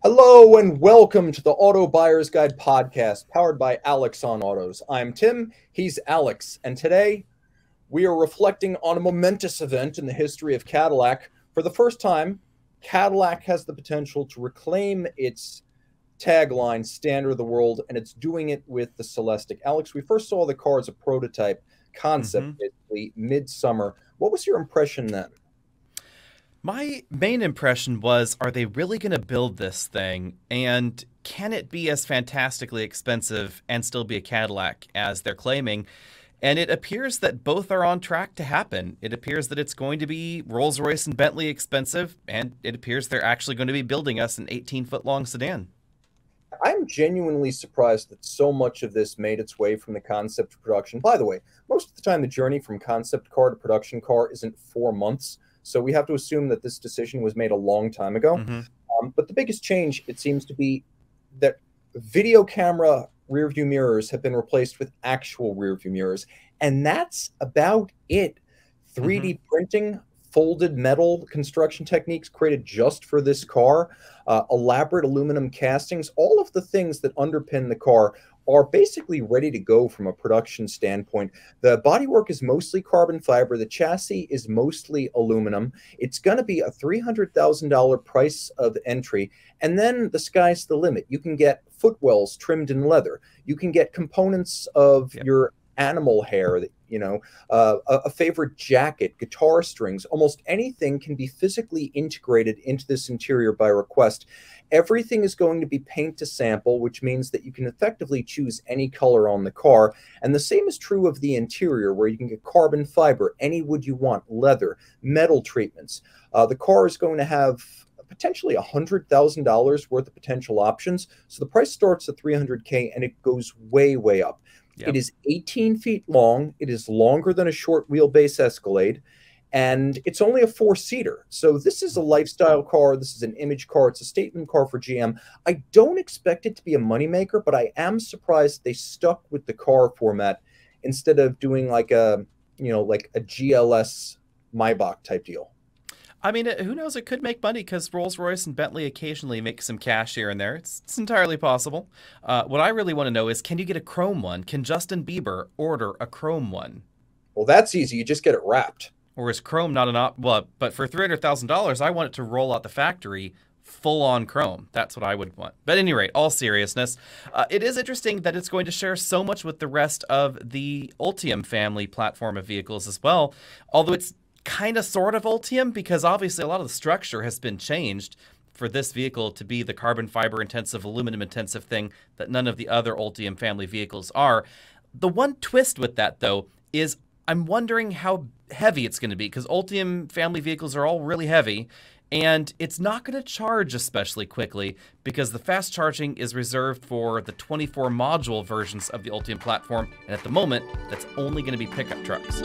Hello and welcome to the Auto Buyer's Guide podcast powered by Alex on Autos. I'm Tim, he's Alex, and today we are reflecting on a momentous event in the history of Cadillac. For the first time, Cadillac has the potential to reclaim its tagline, Standard of the World, and it's doing it with the CELESTIQ. Alex, we first saw the car as a prototype concept basically mid-summer. What was your impression then? My main impression was, are they really going to build this thing? And can it be as fantastically expensive and still be a Cadillac as they're claiming? And it appears that both are on track to happen. It appears that it's going to be Rolls-Royce and Bentley expensive, and it appears they're actually going to be building us an 18-foot-long sedan. I'm genuinely surprised that so much of this made its way from the concept to production. By the way, most of the time the journey from concept car to production car isn't 4 months. So we have to assume that this decision was made a long time ago. But the biggest change, it seems to be that video camera rearview mirrors have been replaced with actual rearview mirrors. And that's about it. 3D printing, folded metal construction techniques created just for this car, elaborate aluminum castings, all of the things that underpin the car are basically ready to go from a production standpoint. The bodywork is mostly carbon fiber. The chassis is mostly aluminum. It's going to be a $300,000 price of entry. And then the sky's the limit. You can get footwells trimmed in leather. You can get components of your animal hair, a favorite jacket, guitar strings, almost anything can be physically integrated into this interior by request. Everything is going to be paint to sample, which means that you can effectively choose any color on the car. And the same is true of the interior, where you can get carbon fiber, any wood you want, leather, metal treatments. The car is going to have potentially $100,000 worth of potential options. So the price starts at $300K and it goes way, way up. It is 18 feet long. It is longer than a short wheelbase Escalade, and it's only a 4-seater. So this is a lifestyle car. This is an image car. It's a statement car for GM. I don't expect it to be a moneymaker, but I am surprised they stuck with the car format instead of doing like a GLS Maybach type deal. I mean, who knows? It could make money because Rolls-Royce and Bentley occasionally make some cash here and there. It's entirely possible. What I really want to know is, can you get a chrome one? Can Justin Bieber order a chrome one? Well, that's easy. You just get it wrapped. Or is chrome not an Well, but for $300,000, I want it to roll out the factory full-on chrome. That's what I would want. But at any rate, all seriousness, it is interesting that it's going to share so much with the rest of the Ultium family platform of vehicles as well, although it's kind of sort of Ultium, because obviously a lot of the structure has been changed for this vehicle to be the carbon fiber intensive, aluminum intensive thing that none of the other Ultium family vehicles are. The one twist with that, though, is I'm wondering how heavy it's going to be, because Ultium family vehicles are all really heavy, and it's not going to charge especially quickly because the fast charging is reserved for the 24 module versions of the Ultium platform, and at the moment, that's only going to be pickup trucks.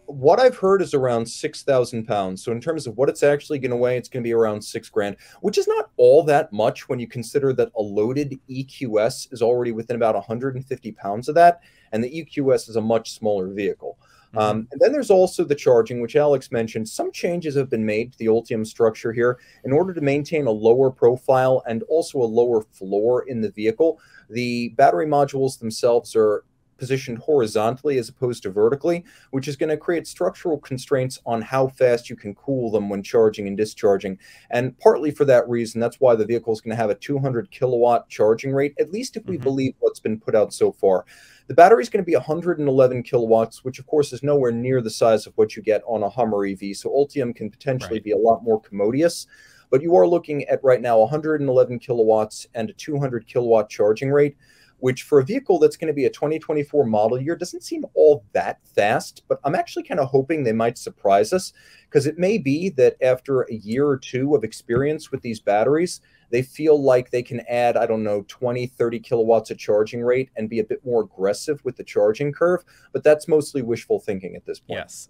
What I've heard is around 6,000 pounds. So in terms of what it's actually going to weigh, it's going to be around 6 grand, which is not all that much when you consider that a loaded EQS is already within about 150 pounds of that, and the EQS is a much smaller vehicle. And then there's also the charging, which Alex mentioned. Some changes have been made to the Ultium structure here in order to maintain a lower profile and also a lower floor in the vehicle. The battery modules themselves are positioned horizontally as opposed to vertically, which is going to create structural constraints on how fast you can cool them when charging and discharging. And partly for that reason, that's why the vehicle is going to have a 200 kilowatt charging rate, at least if we believe what's been put out so far. The battery is going to be 111 kilowatts, which of course is nowhere near the size of what you get on a Hummer EV. So Ultium can potentially be a lot more commodious. But you are looking at right now 111 kilowatts and a 200 kilowatt charging rate, which for a vehicle that's going to be a 2024 model year doesn't seem all that fast. But I'm actually kind of hoping they might surprise us, because it may be that after a year or two of experience with these batteries, they feel like they can add, I don't know, 20, 30 kilowatts of charging rate and be a bit more aggressive with the charging curve. But that's mostly wishful thinking at this point. Yes.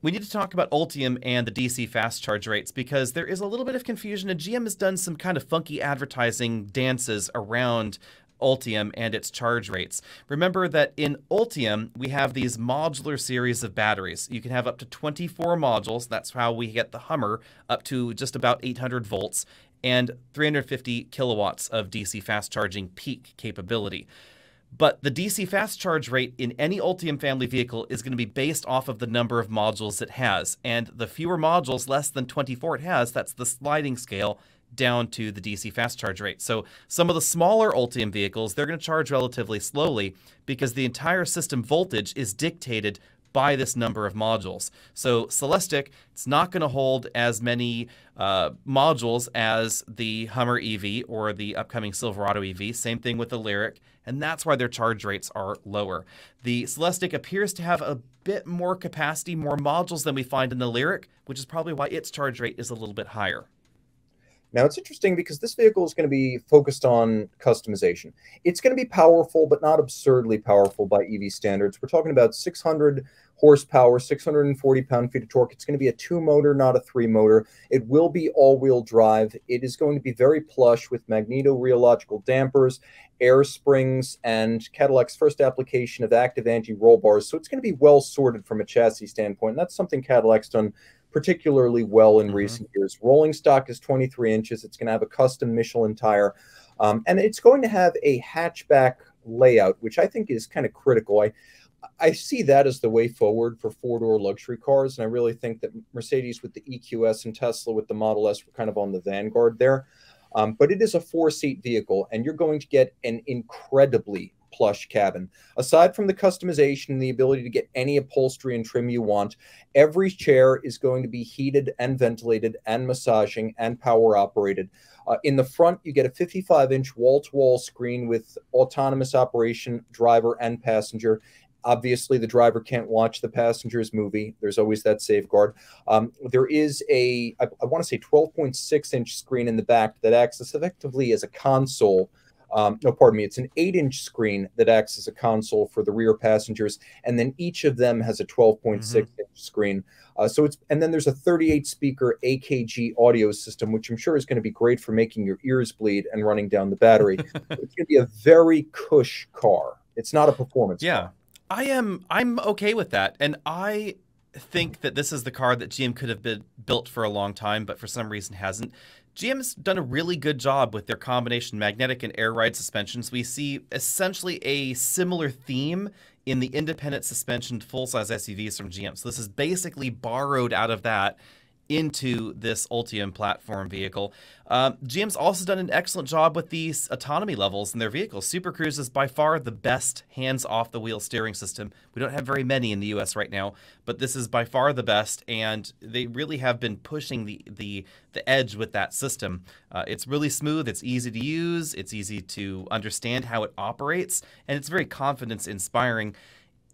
We need to talk about Ultium and the DC fast charge rates because there is a little bit of confusion, and GM has done some kind of funky advertising dances around Ultium and its charge rates. Remember that in Ultium, we have these modular series of batteries. You can have up to 24 modules. That's how we get the Hummer up to just about 800 volts and 350 kilowatts of DC fast charging peak capability. But the DC fast charge rate in any Ultium family vehicle is going to be based off of the number of modules it has. And the fewer modules, less than 24 it has, that's the sliding scale down to the DC fast charge rate. So some of the smaller Ultium vehicles, they're going to charge relatively slowly because the entire system voltage is dictated by this number of modules. So CELESTIQ, it's not going to hold as many modules as the Hummer EV or the upcoming Silverado EV. Same thing with the Lyriq, and that's why their charge rates are lower. The CELESTIQ appears to have a bit more capacity, more modules than we find in the Lyriq, which is probably why its charge rate is a little bit higher. Now, it's interesting because this vehicle is going to be focused on customization. It's going to be powerful, but not absurdly powerful by EV standards. We're talking about 600 horsepower, 640 pound-feet of torque. It's going to be a 2-motor, not a 3-motor. It will be all-wheel drive. It is going to be very plush with magneto-rheological dampers, air springs, and Cadillac's first application of active anti-roll bars. So it's going to be well sorted from a chassis standpoint. And that's something Cadillac's done particularly well in recent years. Rolling stock is 23 inches. It's going to have a custom Michelin tire. And it's going to have a hatchback layout, which I think is kind of critical. I see that as the way forward for four-door luxury cars. And I really think that Mercedes with the EQS and Tesla with the Model S were kind of on the vanguard there. But it is a 4-seat vehicle, and you're going to get an incredibly plush cabin. Aside from the customization and the ability to get any upholstery and trim you want, every chair is going to be heated and ventilated and massaging and power operated. In the front, you get a 55-inch wall-to-wall screen with autonomous operation, driver and passenger. Obviously, the driver can't watch the passenger's movie. There's always that safeguard. There is I want to say 12.6-inch screen in the back that acts as effectively as a console. No, pardon me. It's an 8-inch screen that acts as a console for the rear passengers, and then each of them has a 12.6-inch screen. And then there's a 38-speaker AKG audio system, which I'm sure is going to be great for making your ears bleed and running down the battery. It's going to be a very cush car. It's not a performance car. I'm okay with that, and I think that this is the car that GM could have been built for a long time, but for some reason hasn't. GM's done a really good job with their combination magnetic and air ride suspensions. We see essentially a similar theme in the independent suspension full-size SUVs from GM. So this is basically borrowed out of that into this Ultium platform vehicle. GM's also done an excellent job with these autonomy levels in their vehicles. Super Cruise is by far the best hands-off-the-wheel steering system. We don't have very many in the US right now, but this is by far the best, and they really have been pushing the edge with that system. It's really smooth, it's easy to use, it's easy to understand how it operates, and it's very confidence-inspiring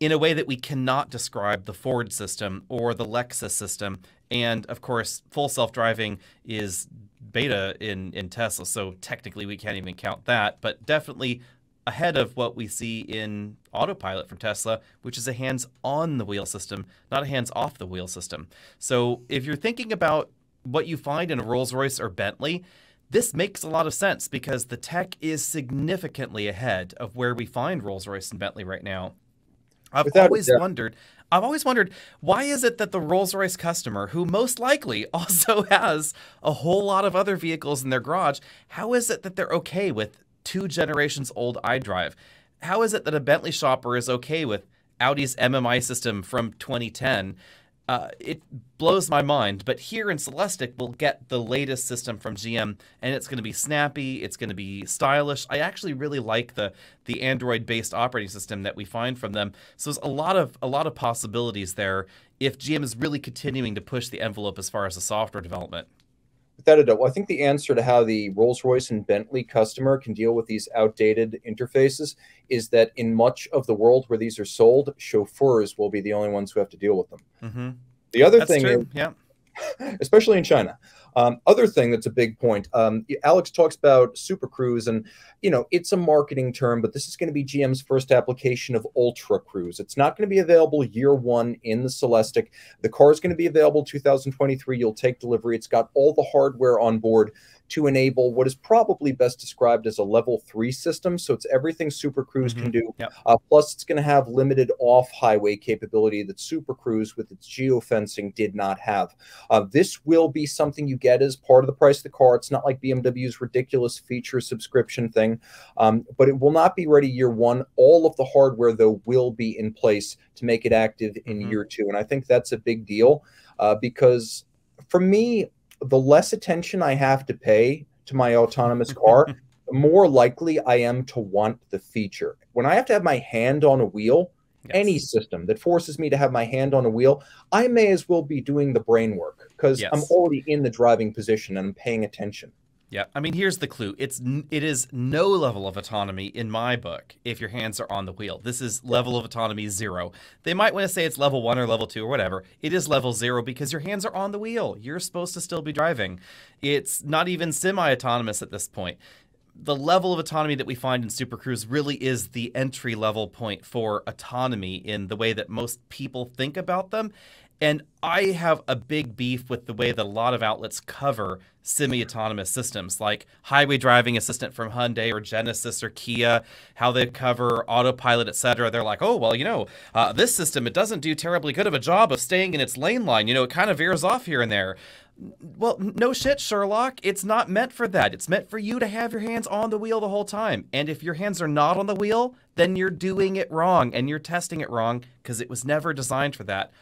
in a way that we cannot describe the Ford system or the Lexus system. And of course, full self-driving is beta in Tesla, so technically we can't even count that, but definitely ahead of what we see in autopilot from Tesla, which is a hands-on-the-wheel system, not a hands-off-the-wheel system. So if you're thinking about what you find in a Rolls-Royce or Bentley, this makes a lot of sense because the tech is significantly ahead of where we find Rolls-Royce and Bentley right now. I've always wondered, why is it that the Rolls-Royce customer, who most likely also has a whole lot of other vehicles in their garage, how is it that they're okay with 2 generations old iDrive? How is it that a Bentley shopper is okay with Audi's MMI system from 2010? It blows my mind, but here in CELESTIQ, we'll get the latest system from GM, and it's going to be snappy, it's going to be stylish. I actually really like the Android-based operating system that we find from them. So there's a lot of possibilities there if GM is really continuing to push the envelope as far as the software development. Without a doubt, I think the answer to how the Rolls-Royce and Bentley customer can deal with these outdated interfaces is that in much of the world where these are sold, chauffeurs will be the only ones who have to deal with them. The other thing is, especially in China, Other thing that's a big point, Alex talks about Super Cruise, and it's a marketing term, but this is going to be GM's first application of Ultra Cruise. It's not going to be available year one in the CELESTIQ. The car is going to be available 2023. You'll take delivery. It's got all the hardware on board to enable what is probably best described as a level 3 system. So it's everything Super Cruise can do. Yep. Plus, it's going to have limited off-highway capability that Super Cruise with its geofencing did not have. This will be something you get as part of the price of the car. It's not like BMW's ridiculous feature subscription thing, but it will not be ready year one. All of the hardware, though, will be in place to make it active in year two. And I think that's a big deal because for me, the less attention I have to pay to my autonomous car, the more likely I am to want the feature. When I have to have my hand on a wheel, any system that forces me to have my hand on a wheel, I may as well be doing the brain work because I'm already in the driving position and I'm paying attention. Yeah, I mean, here's the clue. It is no level of autonomy in my book if your hands are on the wheel. This is level of autonomy 0. They might want to say it's level 1 or level 2 or whatever. It is level 0 because your hands are on the wheel. You're supposed to still be driving. It's not even semi-autonomous at this point. The level of autonomy that we find in Super Cruise really is the entry level point for autonomy in the way that most people think about them. And I have a big beef with the way that a lot of outlets cover semi-autonomous systems, like highway driving assistant from Hyundai or Genesis or Kia, how they cover autopilot, etc. They're like, oh, well, this system, it doesn't do terribly good of a job of staying in its lane line. It kind of veers off here and there. Well, no shit, Sherlock. It's not meant for that. It's meant for you to have your hands on the wheel the whole time. And if your hands are not on the wheel, then you're doing it wrong and you're testing it wrong because it was never designed for that.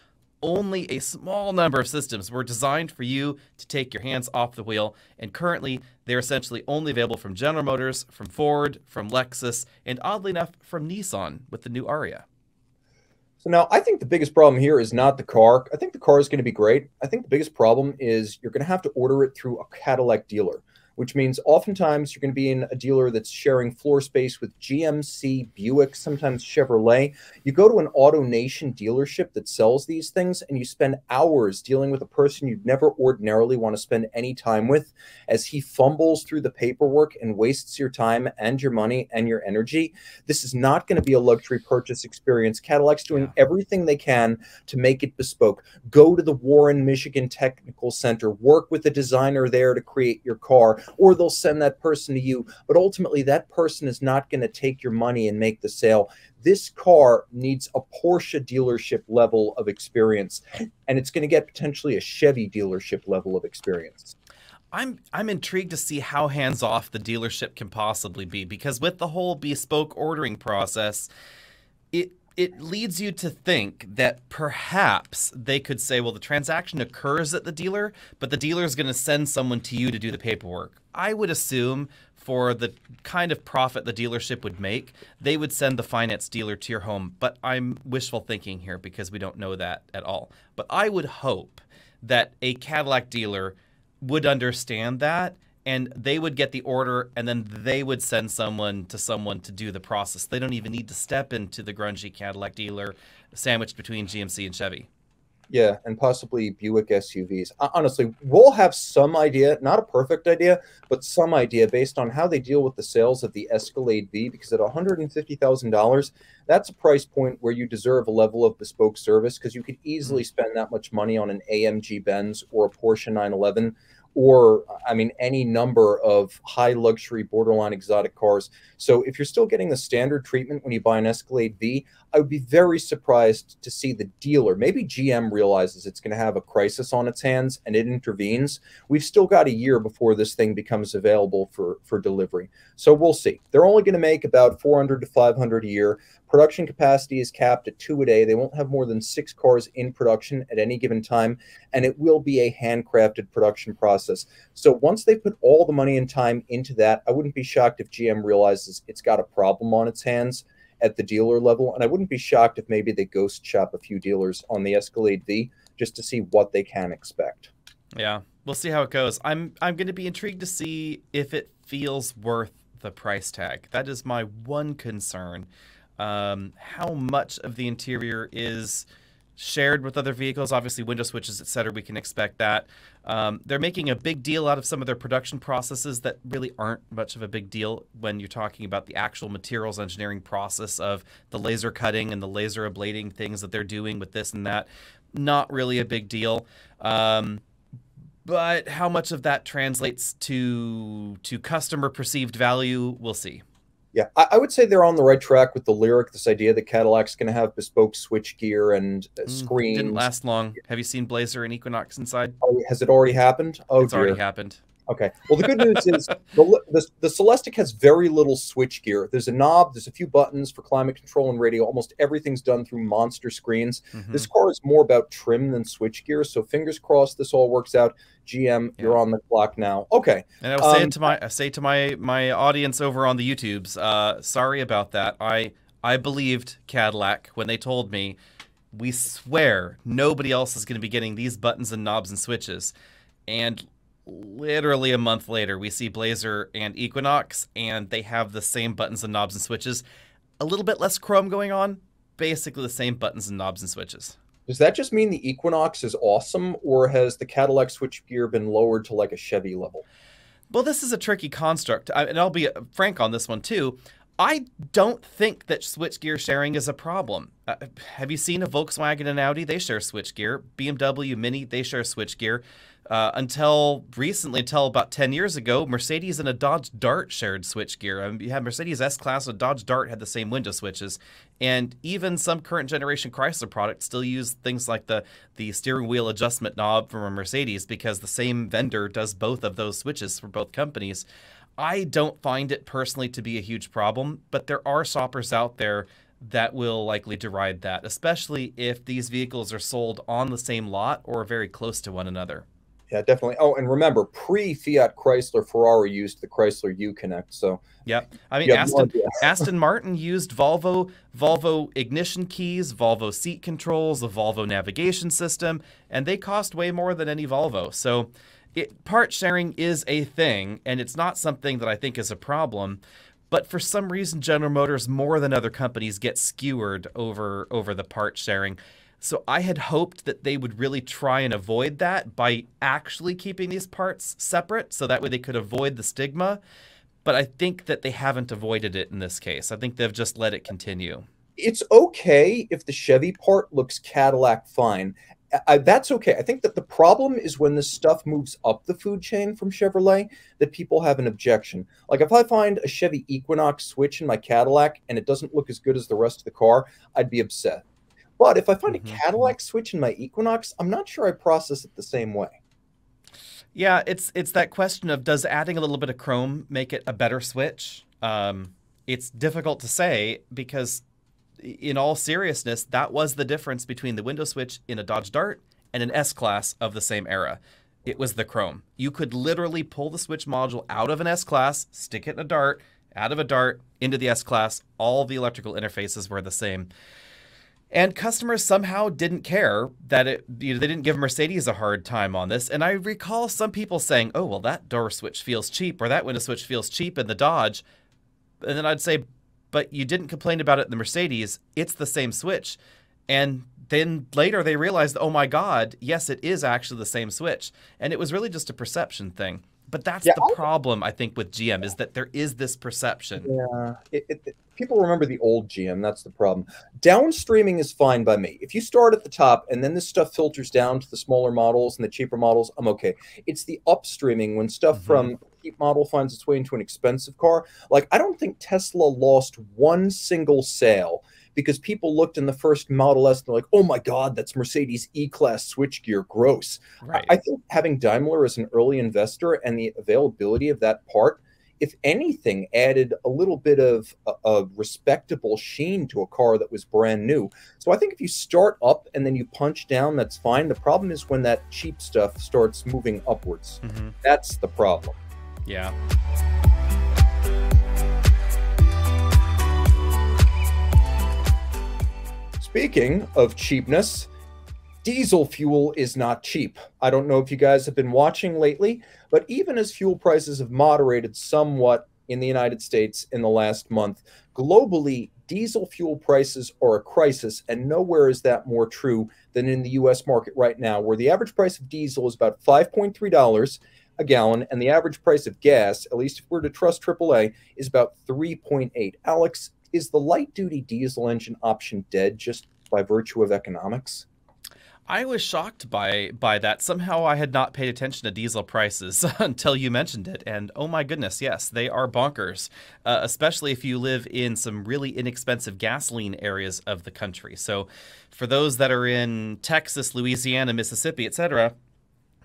Only a small number of systems were designed for you to take your hands off the wheel, and currently they're essentially only available from General Motors, from Ford, from Lexus, and oddly enough, from Nissan with the new Aria. So now I think the biggest problem here is not the car. I think the car is going to be great. I think the biggest problem is you're going to have to order it through a Cadillac dealer, which means oftentimes you're going to be in a dealer that's sharing floor space with GMC, Buick, sometimes Chevrolet. You go to an AutoNation dealership that sells these things, and you spend hours dealing with a person you'd never ordinarily want to spend any time with as he fumbles through the paperwork and wastes your time and your money and your energy. This is not going to be a luxury purchase experience. Cadillac's doing everything they can to make it bespoke. Go to the Warren, Michigan Technical Center, work with a designer there to create your car, or they'll send that person to you. But ultimately, that person is not going to take your money and make the sale. This car needs a Porsche dealership level of experience, and it's going to get potentially a Chevy dealership level of experience. I'm intrigued to see how hands-off the dealership can possibly be, because with the whole bespoke ordering process, it leads you to think that perhaps they could say, well, the transaction occurs at the dealer, but the dealer is going to send someone to you to do the paperwork. I would assume for the kind of profit the dealership would make, they would send the finance dealer to your home. But I'm wishful thinking here because we don't know that at all. But I would hope that a Cadillac dealer would understand that, and they would get the order, and then they would send someone to do the process. They don't even need to step into the grungy Cadillac dealer sandwiched between GMC and Chevy. Yeah, and possibly Buick SUVs. Honestly, we'll have some idea, not a perfect idea, but some idea based on how they deal with the sales of the Escalade V, because at $150,000, that's a price point where you deserve a level of bespoke service, because you could easily spend that much money on an AMG Benz or a Porsche 911, or, I mean, any number of high luxury, borderline exotic cars. So if you're still getting the standard treatment when you buy an Escalade V, I would be very surprised to see the dealer, maybe GM realizes it's going to have a crisis on its hands and it intervenes. We've still got a year before this thing becomes available for delivery. So we'll see. They're only going to make about 400 to 500 a year. Production capacity is capped at 2 a day. They won't have more than 6 cars in production at any given time, and it will be a handcrafted production process. So once they put all the money and time into that, I wouldn't be shocked if GM realizes it's got a problem on its hands at the dealer level, and I wouldn't be shocked if maybe they ghost shop a few dealers on the Escalade V just to see what they can expect. Yeah, we'll see how it goes. I'm going to be intrigued to see if it feels worth the price tag. That is my one concern. How much of the interior is shared with other vehicles, obviously window switches, etc. We can expect that. They're making a big deal out of some of their production processes that really aren't much of a big deal when you're talking about the actual materials engineering process of the laser cutting and the laser ablating things that they're doing with this and that. Not really a big deal. But how much of that translates to customer perceived value, we'll see. Yeah, I would say they're on the right track with the lyric, this idea that Cadillac's going to have bespoke switchgear and screens. Didn't last long. Have you seen Blazer and Equinox inside? Oh, has it already happened? Oh, it's already happened. Okay. Well, the good news is the CELESTIQ has very little switchgear. There's a knob, there's a few buttons for climate control and radio. Almost everything's done through monster screens. This car is more about trim than switchgear. So fingers crossed this all works out. GM, you're on the clock now. Okay. And I will say to my audience over on the YouTubes, sorry about that. I believed Cadillac when they told me, we swear nobody else is going to be getting these buttons and knobs and switches. And literally a month later, we see Blazer and Equinox, and they have the same buttons and knobs and switches. A little bit less chrome going on, basically the same buttons and knobs and switches. Does that just mean the Equinox is awesome, or has the Cadillac switchgear been lowered to like a Chevy level? Well, this is a tricky construct, and I'll be frank on this one too. I don't think that switchgear sharing is a problem. Have you seen a Volkswagen and Audi? They share switchgear. BMW, Mini, they share switchgear. Until recently, until about 10 years ago, Mercedes and a Dodge Dart shared switchgear. I mean, you had Mercedes S-Class, a Dodge Dart had the same window switches. And even some current generation Chrysler products still use things like the steering wheel adjustment knob from a Mercedes because the same vendor does both of those switches for both companies. I don't find it personally to be a huge problem, but there are shoppers out there that will likely deride that, especially if these vehicles are sold on the same lot or very close to one another. Yeah, definitely. Oh, and remember, pre-Fiat Chrysler, Ferrari used the Chrysler U-Connect. So, yep. I mean, Aston Martin used Volvo ignition keys, Volvo seat controls, the Volvo navigation system, and they cost way more than any Volvo. So, part sharing is a thing, and it's not something that I think is a problem. But for some reason, General Motors, more than other companies, get skewered over the part sharing. So I had hoped that they would really try and avoid that by actually keeping these parts separate, so that way they could avoid the stigma. But I think that they haven't avoided it in this case. I think they've just let it continue. It's okay if the Chevy part looks Cadillac fine. That's okay. I think that the problem is when this stuff moves up the food chain from Chevrolet, that people have an objection. Like if I find a Chevy Equinox switch in my Cadillac and it doesn't look as good as the rest of the car, I'd be upset. But if I find a Cadillac switch in my Equinox, I'm not sure I process it the same way. Yeah, it's that question of, does adding a little bit of chrome make it a better switch? It's difficult to say because, in all seriousness, that was the difference between the window switch in a Dodge Dart and an S-Class of the same era. It was the chrome. You could literally pull the switch module out of an S-Class, stick it in a Dart, out of a Dart, into the S-Class. All the electrical interfaces were the same. And customers somehow didn't care that they didn't give Mercedes a hard time on this. And I recall some people saying, oh, well, that door switch feels cheap, or that window switch feels cheap in the Dodge. And then I'd say, but you didn't complain about it in the Mercedes. It's the same switch. And then later they realized, oh my God, yes, it is actually the same switch. And it was really just a perception thing. But that's the problem, I think, with GM, is that there is this perception. Yeah. People remember the old GM. That's the problem. Downstreaming is fine by me. If you start at the top and then this stuff filters down to the smaller models and the cheaper models, I'm okay. It's the upstreaming when stuff from a cheap model finds its way into an expensive car. Like, I don't think Tesla lost one single sale because people looked in the first Model S and they're like, oh my God, that's Mercedes E-Class switchgear, gross. Right. I think having Daimler as an early investor and the availability of that part, if anything, added a little bit of a respectable sheen to a car that was brand new. So I think if you start up and then you punch down, that's fine. The problem is when that cheap stuff starts moving upwards. That's the problem. Yeah. Speaking of cheapness, diesel fuel is not cheap. I don't know if you guys have been watching lately, but even as fuel prices have moderated somewhat, in the United States in the last month. Globally, diesel fuel prices are a crisis, and nowhere is that more true than in the US market right now, where the average price of diesel is about $5.3 a gallon, and the average price of gas, at least if we're to trust AAA, is about 3.8. Alex, is the light-duty diesel engine option dead just by virtue of economics? I was shocked by that. Somehow I had not paid attention to diesel prices until you mentioned it. And oh my goodness, yes, they are bonkers, especially if you live in some really inexpensive gasoline areas of the country. So for those that are in Texas, Louisiana, Mississippi, etc.,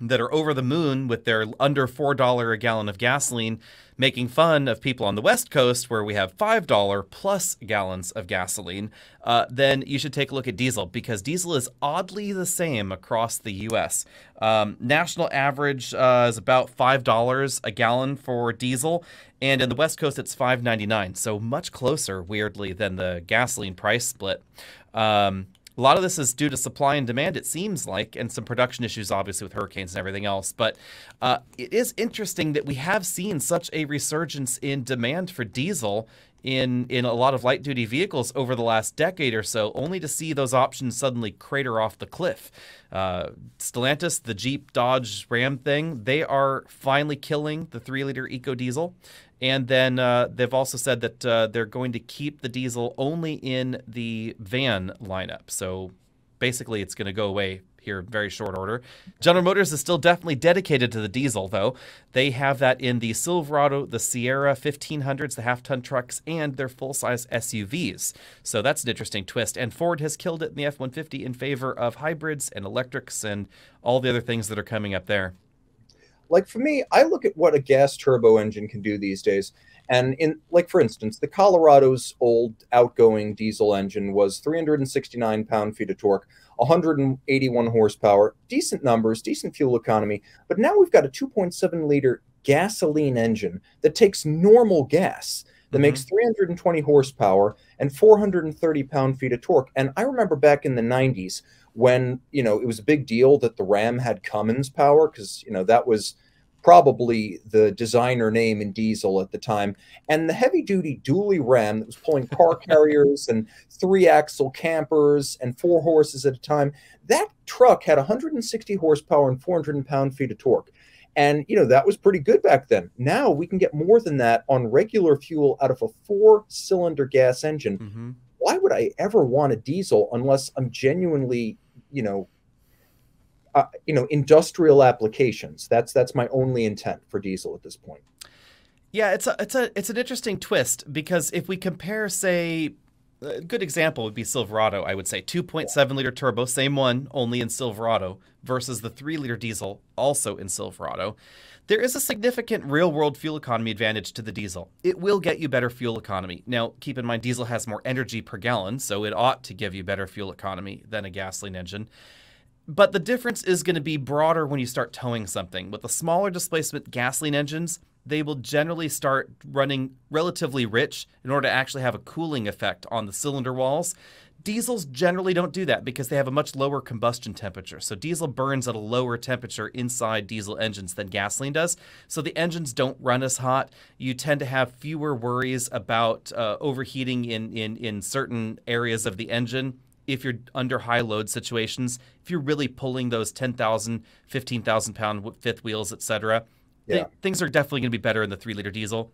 that are over the moon with their under $4 a gallon of gasoline, making fun of people on the West Coast where we have $5 plus gallons of gasoline, then you should take a look at diesel, because diesel is oddly the same across the U.S. National average is about $5 a gallon for diesel, and in the West Coast it's $5.99, so much closer, weirdly, than the gasoline price split. A lot of this is due to supply and demand, it seems like, and some production issues, obviously, with hurricanes and everything else. But it is interesting that we have seen such a resurgence in demand for diesel in a lot of light-duty vehicles over the last decade or so, only to see those options suddenly crater off the cliff. Stellantis, the Jeep, Dodge, Ram thing, they are finally killing the 3-liter EcoDiesel. And then they've also said that they're going to keep the diesel only in the van lineup. So basically it's going to go away here in very short order. General Motors is still definitely dedicated to the diesel, though. They have that in the Silverado, the Sierra 1500s, the half-ton trucks, and their full-size SUVs. So that's an interesting twist. And Ford has killed it in the F-150 in favor of hybrids and electrics and all the other things that are coming up there. Like for me, I look at what a gas turbo engine can do these days. And like, for instance, the Colorado's old outgoing diesel engine was 369 pound-feet of torque, 181 horsepower, decent numbers, decent fuel economy. But now we've got a 2.7-liter gasoline engine that takes normal gas, that makes 320 horsepower and 430 pound-feet of torque. And I remember back in the 90s when, it was a big deal that the Ram had Cummins power, because, that was probably the designer name in diesel at the time. And the heavy-duty dually Ram that was pulling car carriers and 3-axle campers and 4 horses at a time, that truck had 160 horsepower and 400 pound-feet of torque. And, that was pretty good back then. Now we can get more than that on regular fuel out of a 4-cylinder gas engine. Why would I ever want a diesel unless I'm genuinely, industrial applications? That's my only intent for diesel at this point. Yeah, it's an interesting twist, because if we compare, say, a good example would be Silverado, I would say. 2.7-liter turbo, same one, only in Silverado, versus the 3-liter diesel, also in Silverado. There is a significant real-world fuel economy advantage to the diesel. It will get you better fuel economy. Now, keep in mind, diesel has more energy per gallon, so it ought to give you better fuel economy than a gasoline engine. But the difference is going to be broader when you start towing something. With the smaller displacement gasoline engines, they will generally start running relatively rich in order to actually have a cooling effect on the cylinder walls. Diesels generally don't do that because they have a much lower combustion temperature. So diesel burns at a lower temperature inside diesel engines than gasoline does. So the engines don't run as hot. You tend to have fewer worries about overheating in certain areas of the engine if you're under high load situations, if you're really pulling those 10,000, 15,000 pound fifth wheels, etc. Yeah. Things are definitely going to be better in the 3-liter diesel.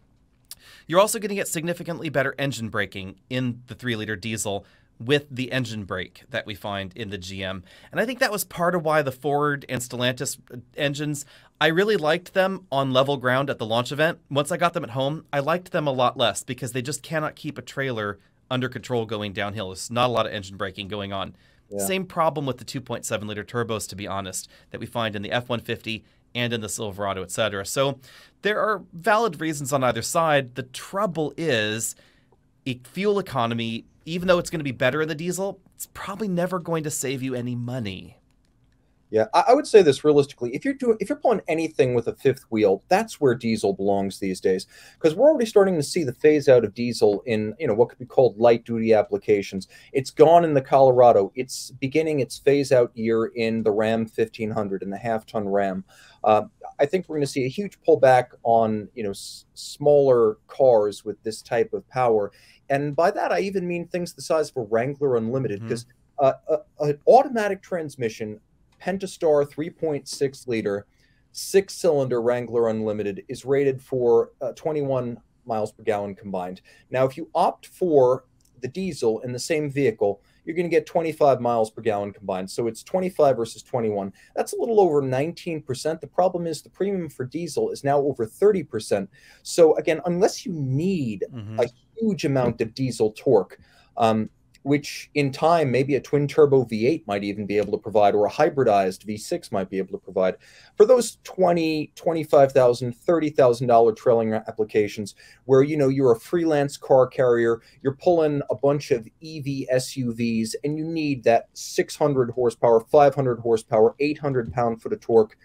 You're also going to get significantly better engine braking in the 3-liter diesel with the engine brake that we find in the GM. And I think that was part of why the Ford and Stellantis engines, I really liked them on level ground at the launch event. Once I got them at home, I liked them a lot less because they just cannot keep a trailer under control going downhill. There's not a lot of engine braking going on. Yeah. Same problem with the 2.7-liter turbos, to be honest, that we find in the F-150 and in the Silverado, etc. So there are valid reasons on either side. The trouble is fuel economy, even though it's going to be better in the diesel, it's probably never going to save you any money. Yeah, I would say this realistically. If you're pulling anything with a fifth wheel, that's where diesel belongs these days. Because we're already starting to see the phase out of diesel in, what could be called light duty applications. It's gone in the Colorado. It's beginning its phase out year in the Ram 1500 and the half ton Ram. Uh, I think we're going to see a huge pullback on, smaller cars with this type of power. And by that, I even mean things the size of a Wrangler Unlimited, because an automatic transmission Pentastar 3.6 liter, 6-cylinder Wrangler Unlimited is rated for 21 miles per gallon combined. Now, if you opt for the diesel in the same vehicle, you're going to get 25 miles per gallon combined. So it's 25 versus 21. That's a little over 19%. The problem is the premium for diesel is now over 30%. So again, unless you need a huge amount of diesel torque, which in time maybe a twin turbo V8 might even be able to provide, or a hybridized V6 might be able to provide. For those $20,000, $25,000, $30,000 trailing applications where you're a freelance car carrier, you're pulling a bunch of EV SUVs, and you need that 600 horsepower, 500 horsepower, 800 pound-foot of torque,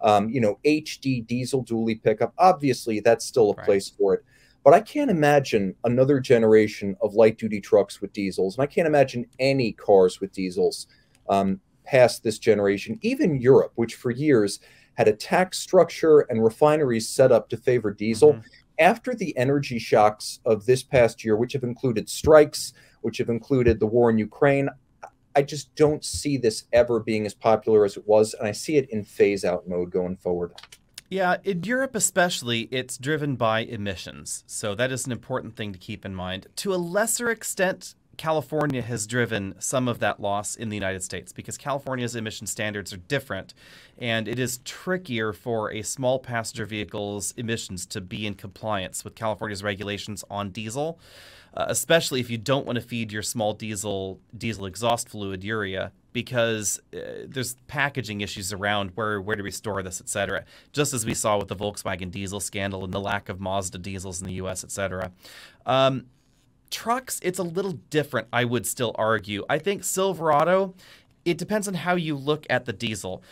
HD diesel dually pickup. Obviously, that's still a place for it. But I can't imagine another generation of light-duty trucks with diesels, and I can't imagine any cars with diesels past this generation. Even Europe, which for years had a tax structure and refineries set up to favor diesel, after the energy shocks of this past year, which have included strikes, which have included the war in Ukraine, I just don't see this ever being as popular as it was, and I see it in phase-out mode going forward. Yeah, in Europe especially, it's driven by emissions. So that is an important thing to keep in mind. To a lesser extent, California has driven some of that loss in the United States because California's emission standards are different, and it is trickier for a small passenger vehicle's emissions to be in compliance with California's regulations on diesel, especially if you don't want to feed your small diesel exhaust fluid urea, because there's packaging issues around where do we store this, et cetera, just as we saw with the Volkswagen diesel scandal and the lack of Mazda diesels in the U.S., et cetera. Trucks, it's a little different, I would still argue. I think Silverado, it depends on how you look at the diesel.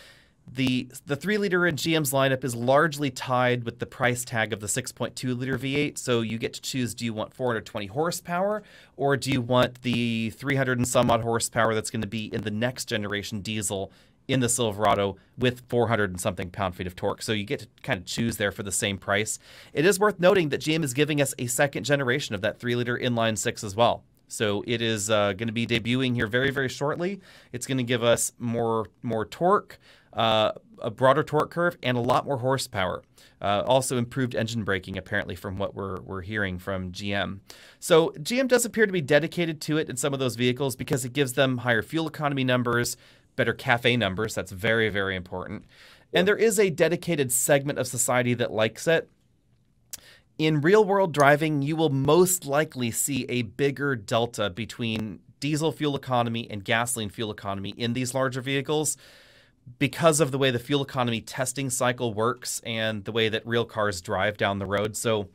The 3-liter in GM's lineup is largely tied with the price tag of the 6.2-liter V8, so you get to choose, do you want 420 horsepower, or do you want the 300 and some odd horsepower that's going to be in the next generation diesel in the Silverado with 400 and something pound-feet of torque. So you get to kind of choose there for the same price. It is worth noting that GM is giving us a second generation of that 3-liter inline 6 as well. So it is going to be debuting here very, very shortly. It's going to give us more torque, a broader torque curve, and a lot more horsepower. Also improved engine braking, apparently, from what we're hearing from GM. So GM does appear to be dedicated to it in some of those vehicles because it gives them higher fuel economy numbers, better CAFE numbers. That's very, very important. And there is a dedicated segment of society that likes it. In real-world driving, you will most likely see a bigger delta between diesel fuel economy and gasoline fuel economy in these larger vehicles because of the way the fuel economy testing cycle works and the way that real cars drive down the road. So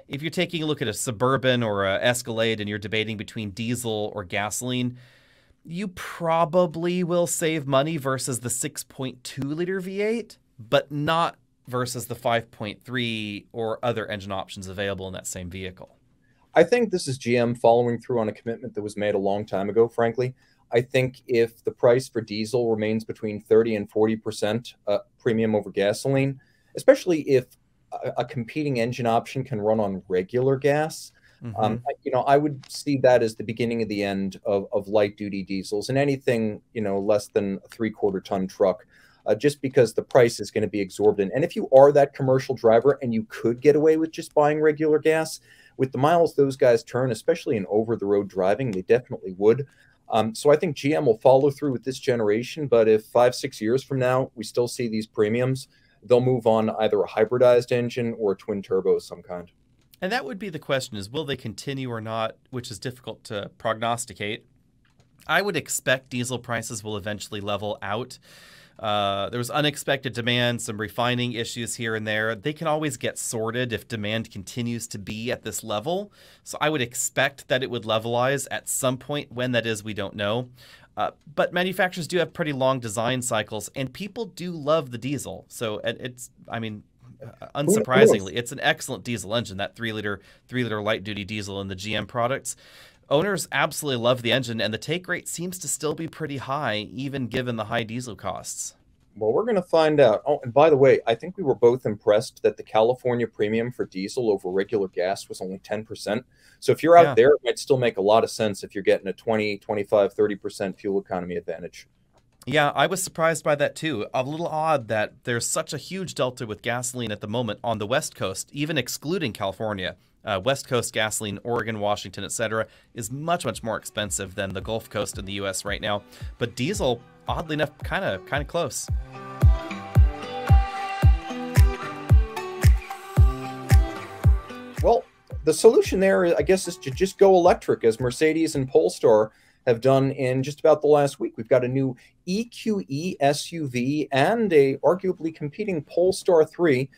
if you're taking a look at a Suburban or a Escalade and you're debating between diesel or gasoline, you probably will save money versus the 6.2-liter V8, but not versus the 5.3 or other engine options available in that same vehicle. I think this is GM following through on a commitment that was made a long time ago, frankly. I think if the price for diesel remains between 30 and 40% premium over gasoline, especially if a competing engine option can run on regular gas, I would see that as the beginning of the end of light-duty diesels, and anything, less than a 3/4 ton truck, just because the price is going to be exorbitant. And if you are that commercial driver and you could get away with just buying regular gas, with the miles those guys turn, especially in over-the-road driving, they definitely would. So I think GM will follow through with this generation, but if 5-6 years from now we still see these premiums, they'll move on either a hybridized engine or a twin turbo of some kind. And that would be the question, is will they continue or not, which is difficult to prognosticate. I would expect diesel prices will eventually level out. There was unexpected demand, some refining issues here and there. They can always get sorted if demand continues to be at this level. So I would expect that it would levelize at some point. When that is, we don't know. But manufacturers do have pretty long design cycles, and people do love the diesel. So it's, I mean, unsurprisingly, it's an excellent diesel engine, that 3-liter light-duty diesel in the GM products. Owners absolutely love the engine, and the take rate seems to still be pretty high, even given the high diesel costs. Well, we're going to find out. Oh, and by the way, I think we were both impressed that the California premium for diesel over regular gas was only 10%. So if you're out there, it might still make a lot of sense if you're getting a 20, 25, 30% fuel economy advantage. Yeah, I was surprised by that too. A little odd that there's such a huge delta with gasoline at the moment on the West Coast, even excluding California. West Coast gasoline, Oregon, Washington, etc., is much, much more expensive than the Gulf Coast in the U.S. right now. But diesel, oddly enough, kind of close. Well, the solution there, I guess, is to just go electric, as Mercedes and Polestar have done in just about the last week. We've got a new EQE SUV and a arguably competing Polestar 3,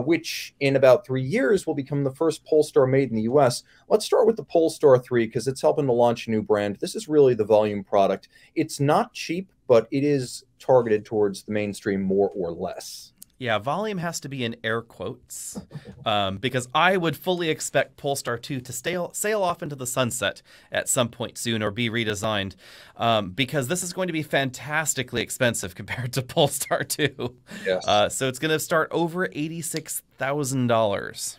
which in about 3 years will become the first Polestar made in the US. Let's start with the Polestar 3 because it's helping to launch a new brand. This is really the volume product. It's not cheap, but it is targeted towards the mainstream more or less. Yeah, volume has to be in air quotes, because I would fully expect Polestar 2 to sail off into the sunset at some point soon or be redesigned, because this is going to be fantastically expensive compared to Polestar 2. Yes. So it's going to start over $86,000.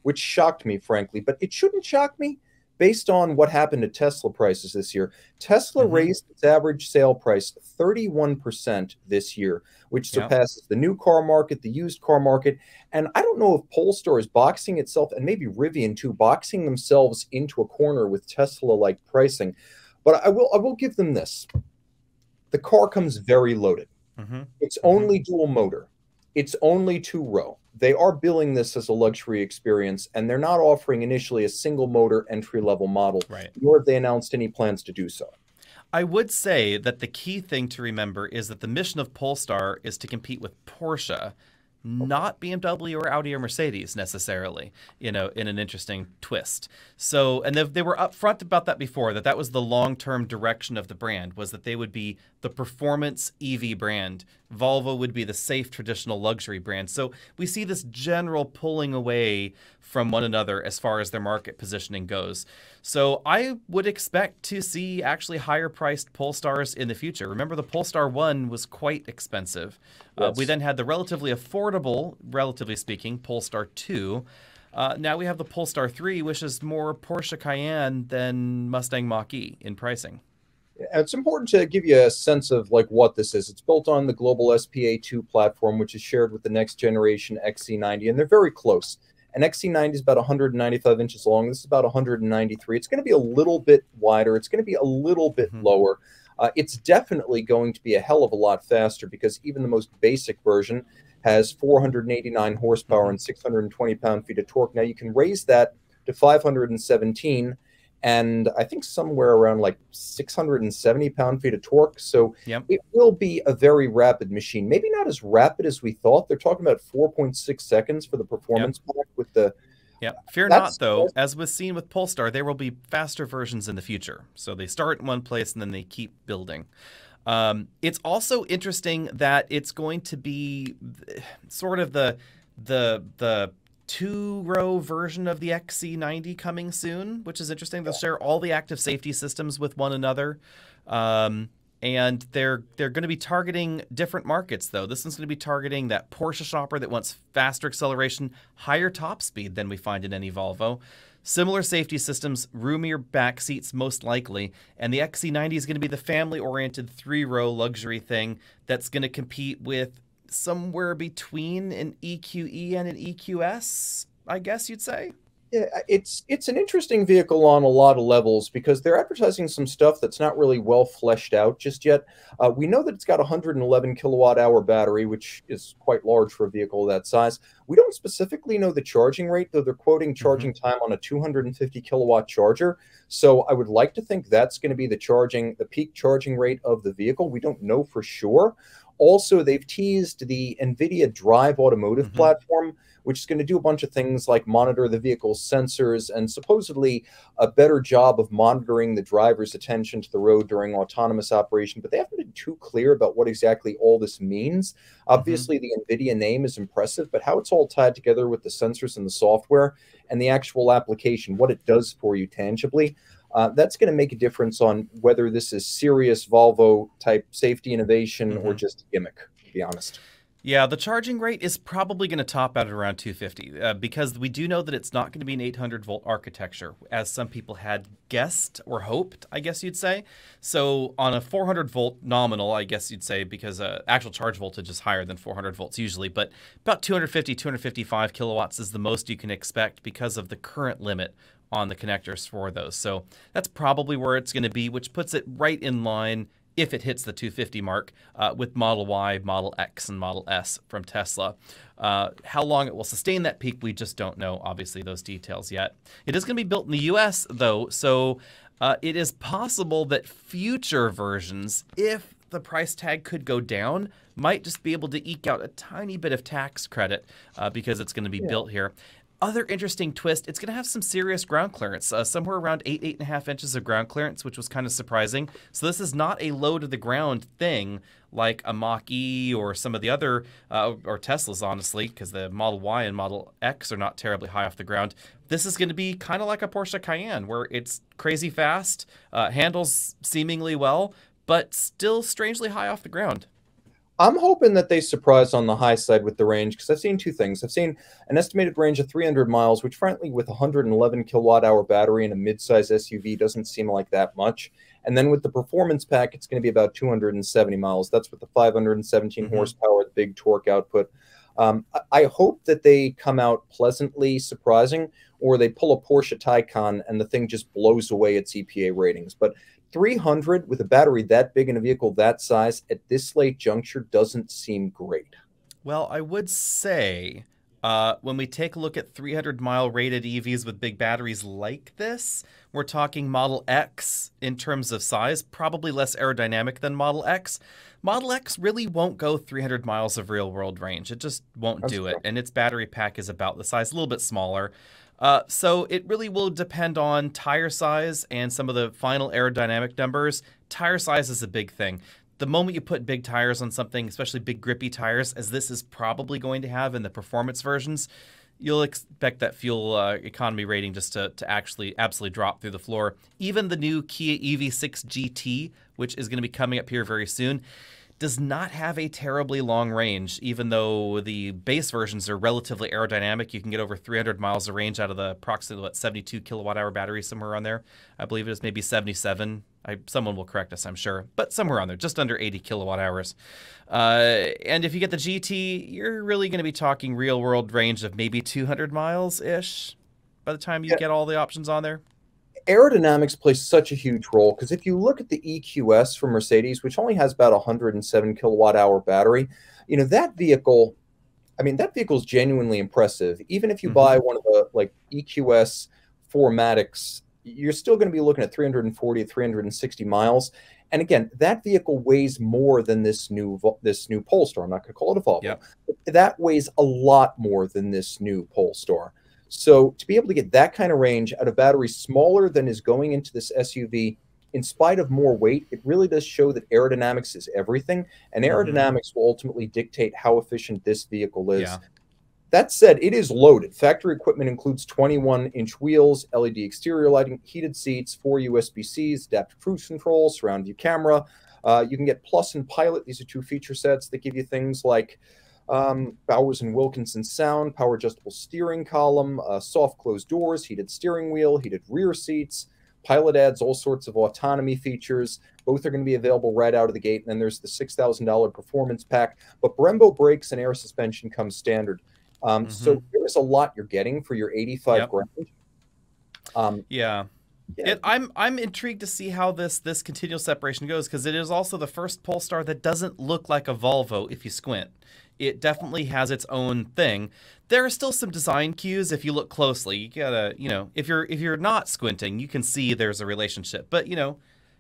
Which shocked me, frankly, but it shouldn't shock me based on what happened to Tesla prices this year. Tesla raised its average sale price 31% this year, which surpasses the new car market, the used car market. And I don't know if Polestar is boxing itself, and maybe Rivian too, boxing themselves into a corner with Tesla-like pricing. But I will give them this. The car comes very loaded. It's only dual motor. It's only 2-row. They are billing this as a luxury experience, and they're not offering initially a single motor entry-level model, nor have they announced any plans to do so. I would say that the key thing to remember is that the mission of Polestar is to compete with Porsche, not BMW or Audi or Mercedes necessarily, you know, in an interesting twist. So, and they were upfront about that before, that was the long-term direction of the brand, was that they would be the performance EV brand. Volvo would be the safe traditional luxury brand. So we see this general pulling away from one another as far as their market positioning goes. So I would expect to see actually higher priced Polestars in the future. Remember, the Polestar 1 was quite expensive. We then had the relatively affordable, relatively speaking, Polestar 2. Now we have the Polestar 3, which is more Porsche Cayenne than Mustang Mach-E in pricing. It's important to give you a sense of like what this is. It's built on the global SPA2 platform, which is shared with the next generation XC90, and they're very close. An XC90 is about 195 inches long. This is about 193. It's going to be a little bit wider. It's going to be a little bit lower. It's definitely going to be a hell of a lot faster because even the most basic version has 489 horsepower and 620 pound-feet of torque. Now you can raise that to 517 and I think somewhere around like 670 pound-feet of torque. So it will be a very rapid machine. Maybe not as rapid as we thought. They're talking about 4.6 seconds for the performance pack with the... Fear not, though. As was seen with Polestar, there will be faster versions in the future. So they start in one place and then they keep building. It's also interesting that it's going to be sort of the 2-row version of the XC90 coming soon, which is interesting. They'll share all the active safety systems with one another. And they're going to be targeting different markets, though. This one's going to be targeting that Porsche shopper that wants faster acceleration, higher top speed than we find in any Volvo. Similar safety systems, roomier back seats most likely, and the XC90 is going to be the family-oriented 3-row luxury thing that's going to compete with somewhere between an EQE and an EQS, I guess you'd say. Yeah, it's an interesting vehicle on a lot of levels because they're advertising some stuff that's not really well fleshed out just yet. We know that it's got a 111 kilowatt-hour battery, which is quite large for a vehicle of that size. We don't specifically know the charging rate, though they're quoting charging time on a 250 kilowatt charger. So I would like to think that's going to be the peak charging rate of the vehicle. We don't know for sure. Also, they've teased the NVIDIA Drive automotive Mm-hmm. platform, which is going to do a bunch of things like monitor the vehicle's sensors and supposedly a better job of monitoring the driver's attention to the road during autonomous operation. But they haven't been too clear about what exactly all this means. Obviously, the NVIDIA name is impressive, but how it's all tied together with the sensors and the software and the actual application, what it does for you tangibly, that's going to make a difference on whether this is serious Volvo-type safety innovation or just a gimmick, to be honest. Yeah, the charging rate is probably going to top out at around 250 because we do know that it's not going to be an 800-volt architecture, as some people had guessed or hoped, I guess you'd say. So on a 400-volt nominal, I guess you'd say, because actual charge voltage is higher than 400 volts usually, but about 250, 255 kilowatts is the most you can expect because of the current limit on the connectors for those. So that's probably where it's going to be, which puts it right in line, if it hits the 250 mark, with Model Y, Model X, and Model S from Tesla. How long it will sustain that peak, we just don't know, obviously, those details yet. It is going to be built in the US, though, so it is possible that future versions, if the price tag could go down, might just be able to eke out a tiny bit of tax credit because it's going to be built here. Other interesting twist, it's going to have some serious ground clearance, somewhere around 8.5 inches of ground clearance, which was kind of surprising. So this is not a low to the ground thing like a Mach-E or some of the other, or Teslas, honestly, because the Model Y and Model X are not terribly high off the ground. This is going to be kind of like a Porsche Cayenne, where it's crazy fast, handles seemingly well, but still strangely high off the ground. I'm hoping that they surprise on the high side with the range, because I've seen two things. I've seen an estimated range of 300 miles, which frankly, with a 111 kilowatt hour battery and a midsize SUV, doesn't seem like that much. And then with the performance pack, it's going to be about 270 miles. That's with the 517 horsepower, the big torque output. I hope that they come out pleasantly surprising, or they pull a Porsche Taycan and the thing just blows away its EPA ratings. But 300 with a battery that big in a vehicle that size at this late juncture doesn't seem great. Well, I would say when we take a look at 300-mile rated EVs with big batteries like this, we're talking Model X in terms of size, probably less aerodynamic than Model X. Model X really won't go 300 miles of real-world range. It just won't do it, and its battery pack is about the size, a little bit smaller. So it really will depend on tire size and some of the final aerodynamic numbers. Tire size is a big thing. The moment you put big tires on something, especially big grippy tires, as this is probably going to have in the performance versions, you'll expect that fuel economy rating just to actually absolutely drop through the floor. Even the new Kia EV6 GT, which is going to be coming up here very soon, does not have a terribly long range, even though the base versions are relatively aerodynamic. You can get over 300 miles of range out of the approximately, 72 kilowatt hour battery, somewhere around there. I believe it is maybe 77. Someone will correct us, I'm sure, but somewhere on there, just under 80 kilowatt hours. And if you get the GT, you're really going to be talking real world range of maybe 200 miles-ish by the time you get all the options on there. Aerodynamics plays such a huge role, because if you look at the EQS from Mercedes, which only has about a 107 kilowatt hour battery, you know, that vehicle, I mean, that vehicle is genuinely impressive. Even if you buy one of the like EQS 4MATICs, you're still going to be looking at 340, 360 miles. And again, that vehicle weighs more than this new Polestar. I'm not going to call it a Volvo. Yep. But that weighs a lot more than this new Polestar. So to be able to get that kind of range out of battery smaller than is going into this SUV, in spite of more weight, it really does show that aerodynamics is everything. And aerodynamics will ultimately dictate how efficient this vehicle is. Yeah. That said, it is loaded. Factory equipment includes 21-inch wheels, LED exterior lighting, heated seats, 4 USB-Cs, adaptive cruise control, surround view camera. You can get Plus and Pilot. These are 2 feature sets that give you things like Bowers & Wilkinson sound, power adjustable steering column, soft closed doors, heated steering wheel, heated rear seats. Pilot adds all sorts of autonomy features. Both are going to be available right out of the gate. And then there's the $6,000 performance pack. But Brembo brakes and air suspension come standard. So there is a lot you're getting for your 85 grand. Yeah. I'm intrigued to see how this continual separation goes, because it is also the first Polestar that doesn't look like a Volvo if you squint. It definitely has its own thing. There are still some design cues if you look closely. You gotta, if you're not squinting, you can see there's a relationship. But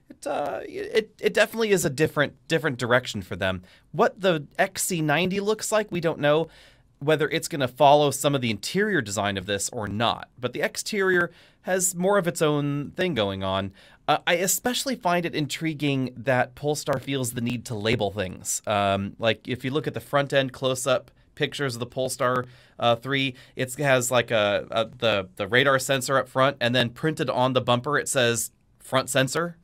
It definitely is a different direction for them. What the XC90 looks like, we don't know whether it's going to follow some of the interior design of this or not. But the exterior has more of its own thing going on. I especially find it intriguing that Polestar feels the need to label things. Like if you look at the front end close-up pictures of the Polestar 3, it has like the radar sensor up front, and then printed on the bumper it says front sensor.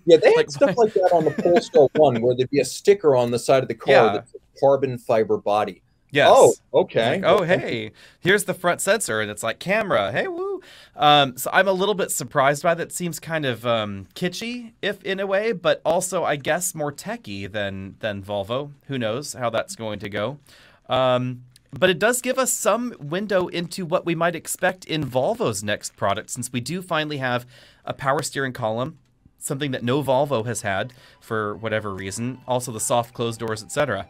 Yeah, they had stuff like that on the Polestar 1, where there'd be a sticker on the side of the car that's a carbon fiber body. Yes. Oh, okay. Like, oh, hey, here's the front sensor, and it's like camera. Hey, woo. So I'm a little bit surprised by that. It seems kind of kitschy, if in a way, but also, I guess, more techie than Volvo. Who knows how that's going to go. But it does give us some window into what we might expect in Volvo's next product, since we do finally have a power steering column, something that no Volvo has had for whatever reason. Also the soft closed doors, etc.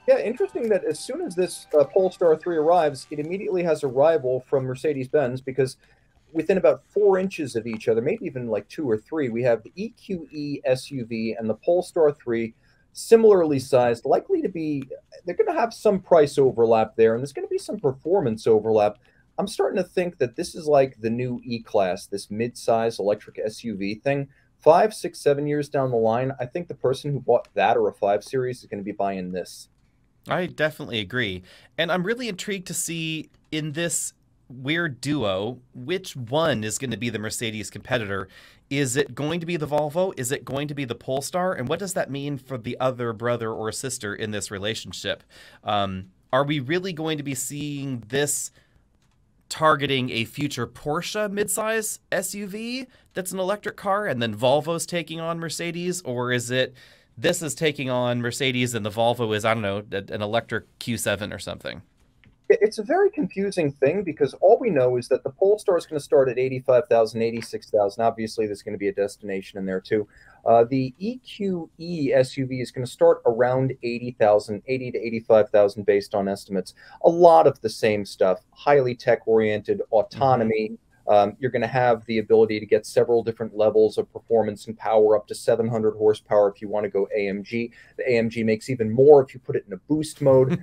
Yeah, interesting that as soon as this Polestar 3 arrives, it immediately has a rival from Mercedes-Benz, because within about 4 inches of each other, maybe even like 2 or 3, we have the EQE SUV and the Polestar 3, similarly sized, likely to be, they're going to have some price overlap there, and there's going to be some performance overlap. I'm starting to think that this is like the new E-Class, this mid-size electric SUV thing. 5, 6, 7 years down the line, I think the person who bought that or a 5 Series is going to be buying this. I definitely agree. And I'm really intrigued to see in this weird duo, which one is going to be the Mercedes competitor. Is it going to be the Volvo? Is it going to be the Polestar? And what does that mean for the other brother or sister in this relationship? Are we really going to be seeing this targeting a future Porsche midsize SUV that's an electric car, and then Volvo's taking on Mercedes? Or is it this is taking on Mercedes and the Volvo is, I don't know, an electric Q7 or something? It's a very confusing thing, because all we know is that the Polestar is going to start at 85,000, 86,000. Obviously, there's going to be a destination in there too. The EQE SUV is going to start around 80,000, 80 to 85,000 based on estimates. A lot of the same stuff, highly tech-oriented, autonomy. You're going to have the ability to get several different levels of performance and power, up to 700 horsepower if you want to go AMG. The AMG makes even more if you put it in a boost mode.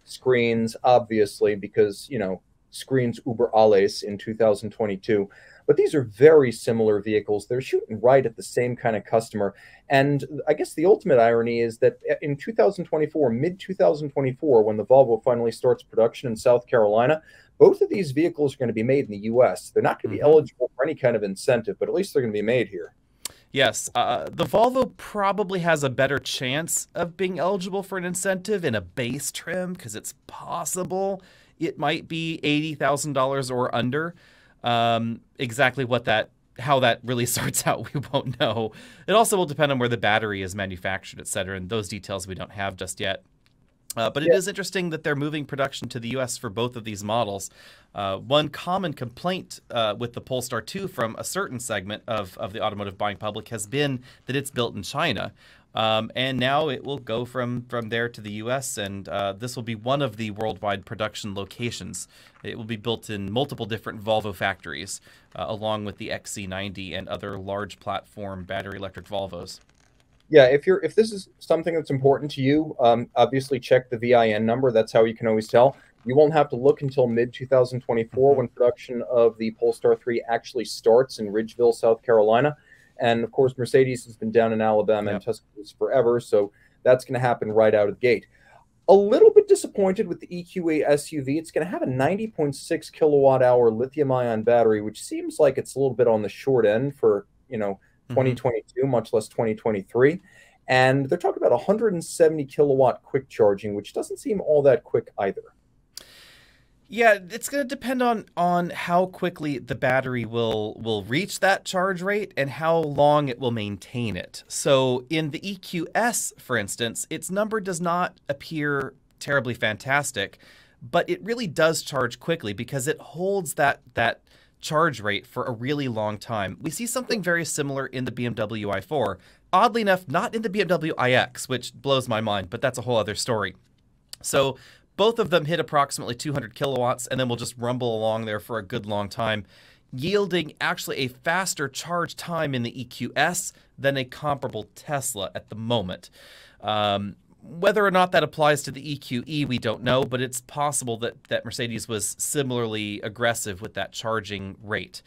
Screens, obviously, because, you know, screens über alles in 2022. But these are very similar vehicles. They're shooting right at the same kind of customer. And I guess the ultimate irony is that in 2024, mid-2024, when the Volvo finally starts production in South Carolina, both of these vehicles are going to be made in the U.S. They're not going to be eligible for any kind of incentive, but at least they're going to be made here. Yes, the Volvo probably has a better chance of being eligible for an incentive in a base trim, because it's possible it might be $80,000 or under. Exactly how that really sorts out, we won't know. It also will depend on where the battery is manufactured, et cetera, and those details we don't have just yet. But it is interesting that they're moving production to the U.S. for both of these models. One common complaint with the Polestar 2 from a certain segment of the automotive buying public has been that it's built in China. And now it will go from there to the U.S., and this will be one of the worldwide production locations. It will be built in multiple different Volvo factories, along with the XC90 and other large platform battery electric Volvos. Yeah, if this is something that's important to you, obviously check the VIN number. That's how you can always tell. You won't have to look until mid-2024 when production of the Polestar 3 actually starts in Ridgeville, South Carolina. And, of course, Mercedes has been down in Alabama and Tuscaloosa forever, so that's going to happen right out of the gate. A little bit disappointed with the EQE SUV. It's going to have a 90.6 kilowatt-hour lithium-ion battery, which seems like it's a little bit on the short end for, 2022, much less 2023. And they're talking about 170 kilowatt quick charging, which doesn't seem all that quick either. Yeah, it's going to depend on how quickly the battery will reach that charge rate and how long it will maintain it. So in the EQS, for instance, its number does not appear terribly fantastic, but it really does charge quickly because it holds that charge rate for a really long time. We see something very similar in the BMW i4. Oddly enough, not in the BMW iX, which blows my mind, but that's a whole other story. So Both of them hit approximately 200 kilowatts and then will just rumble along there for a good long time, yielding actually a faster charge time in the EQS than a comparable Tesla at the moment. Whether or not that applies to the EQE, we don't know, but it's possible that Mercedes was similarly aggressive with that charging rate.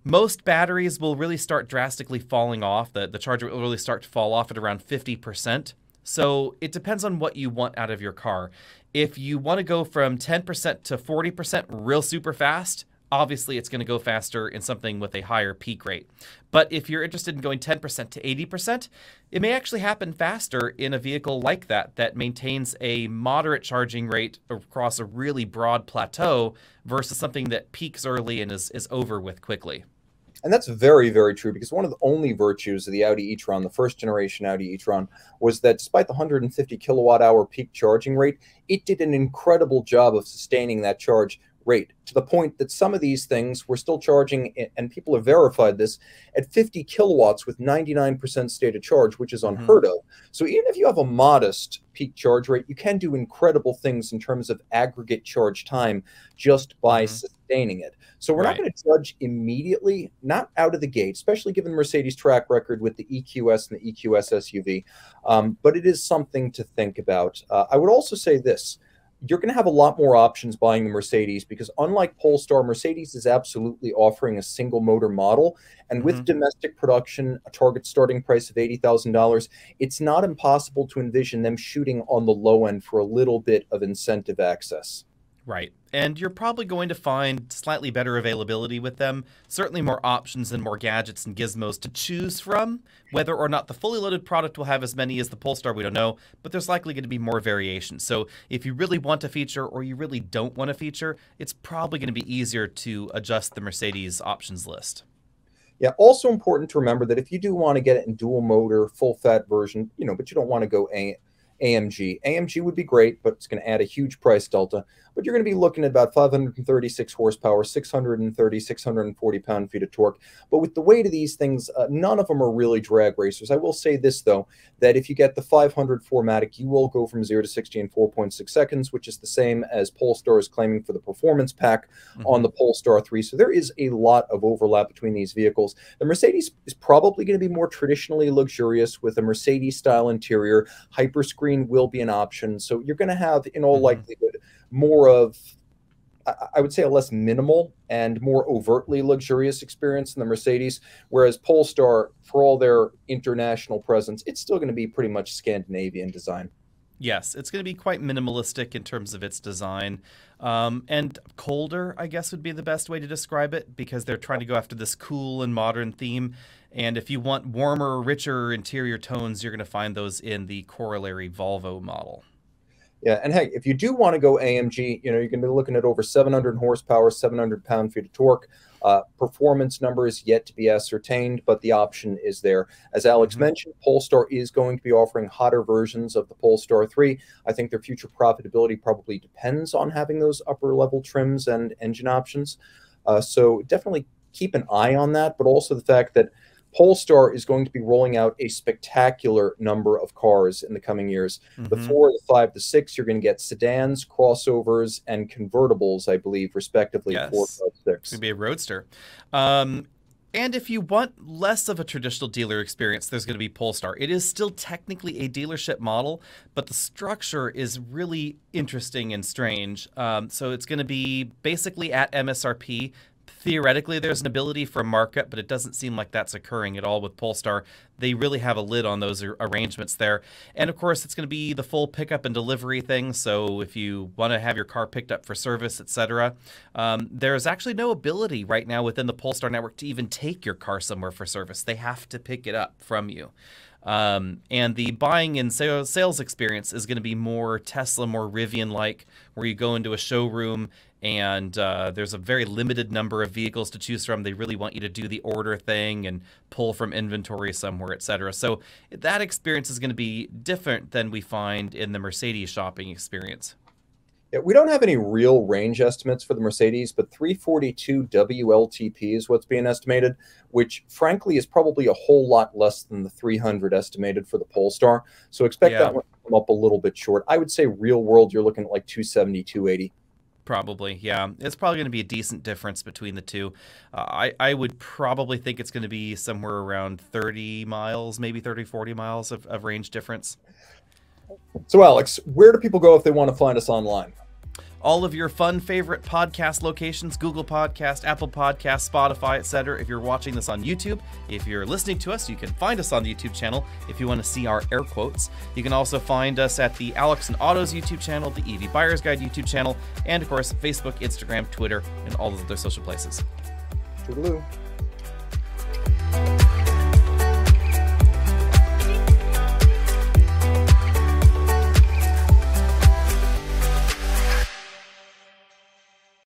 Most batteries will really start drastically falling off. The charge rate will really start to fall off at around 50%. So it depends on what you want out of your car. If you want to go from 10% to 40% real super fast, obviously it's going to go faster in something with a higher peak rate. But if you're interested in going 10% to 80%, it may actually happen faster in a vehicle like that maintains a moderate charging rate across a really broad plateau versus something that peaks early and is over with quickly. And that's very, very true, because one of the only virtues of the Audi e-tron, the first generation Audi e-tron, was that despite the 150 kilowatt hour peak charging rate, it did an incredible job of sustaining that charge rate, to the point that some of these things were still charging, and people have verified this, at 50 kilowatts with 99% state of charge, which is unheard of. So even if you have a modest peak charge rate, you can do incredible things in terms of aggregate charge time just by sustaining it. So we're not going to judge immediately, not out of the gate, especially given Mercedes' track record with the EQS and the EQS SUV, but it is something to think about. I would also say this: you're going to have a lot more options buying the Mercedes, because unlike Polestar, Mercedes is absolutely offering a single motor model. And with domestic production, a target starting price of $80,000, it's not impossible to envision them shooting on the low end for a little bit of incentive access. Right. And you're probably going to find slightly better availability with them, certainly more options and more gadgets and gizmos to choose from. Whether or not the fully loaded product will have as many as the Polestar, we don't know, but there's likely going to be more variation. So if you really want a feature or you really don't want a feature, it's probably going to be easier to adjust the Mercedes options list. Yeah, also important to remember that if you do want to get it in dual motor, full fat version, but you don't want to go AMG. AMG would be great, but it's going to add a huge price delta. But you're going to be looking at about 536 horsepower, 630, 640 pound-feet of torque. But with the weight of these things, none of them are really drag racers. I will say this, though, that if you get the 500 4MATIC, you will go from 0 to 60 in 4.6 seconds, which is the same as Polestar is claiming for the performance pack on the Polestar 3. So there is a lot of overlap between these vehicles. The Mercedes is probably going to be more traditionally luxurious with a Mercedes-style interior. Hyperscreen will be an option. So you're going to have, in all likelihood, more of, I would say, a less minimal and more overtly luxurious experience in the Mercedes, whereas Polestar, for all their international presence, it's still going to be pretty much Scandinavian design. Yes, it's going to be quite minimalistic in terms of its design, and colder, I guess, would be the best way to describe it, because they're trying to go after this cool and modern theme. And if you want warmer, richer interior tones, you're going to find those in the corollary Volvo model. Yeah, and hey, if you do want to go AMG, you're going to be looking at over 700 horsepower, 700 pound-feet of torque. Performance number is yet to be ascertained, but the option is there. As Alex mentioned, Polestar is going to be offering hotter versions of the Polestar 3. I think their future profitability probably depends on having those upper-level trims and engine options. So definitely keep an eye on that, but also the fact that Polestar is going to be rolling out a spectacular number of cars in the coming years. The 4, the 5, the 6, you're going to get sedans, crossovers, and convertibles, I believe, respectively. Yes. 4, 5, 6. It's going to be a roadster. And if you want less of a traditional dealer experience, there's going to be Polestar. It is still technically a dealership model, but the structure is really interesting and strange. So it's going to be basically at MSRP. Theoretically, there's an ability for a markup, but it doesn't seem like that's occurring at all with Polestar. They really have a lid on those arrangements there. And of course, it's going to be the full pickup and delivery thing. So if you want to have your car picked up for service, etc., there's actually no ability right now within the Polestar network to even take your car somewhere for service. They have to pick it up from you. And the buying and sales experience is going to be more Tesla, more Rivian-like, where you go into a showroom and there's a very limited number of vehicles to choose from. They really want you to do the order thing and pull from inventory somewhere, etc. So that experience is going to be different than we find in the Mercedes shopping experience. Yeah, we don't have any real range estimates for the Mercedes, but 342 WLTP is what's being estimated, which frankly is probably a whole lot less than the 300 estimated for the Polestar. So expect that one come up a little bit short. I would say real world, you're looking at like 270, 280. Probably, yeah. It's probably going to be a decent difference between the two. I would probably think it's going to be somewhere around 30 miles, maybe 30, 40 miles of range difference. So, Alex, where do people go if they want to find us online? All of your fun favorite podcast locations, Google Podcast, Apple Podcast, Spotify, etc. If you're watching this on YouTube, if you're listening to us, you can find us on the YouTube channel if you want to see our air quotes. You can also find us at the Alex and Autos YouTube channel, the EV Buyer's Guide YouTube channel, and of course, Facebook, Instagram, Twitter, and all those other social places. Toodaloo.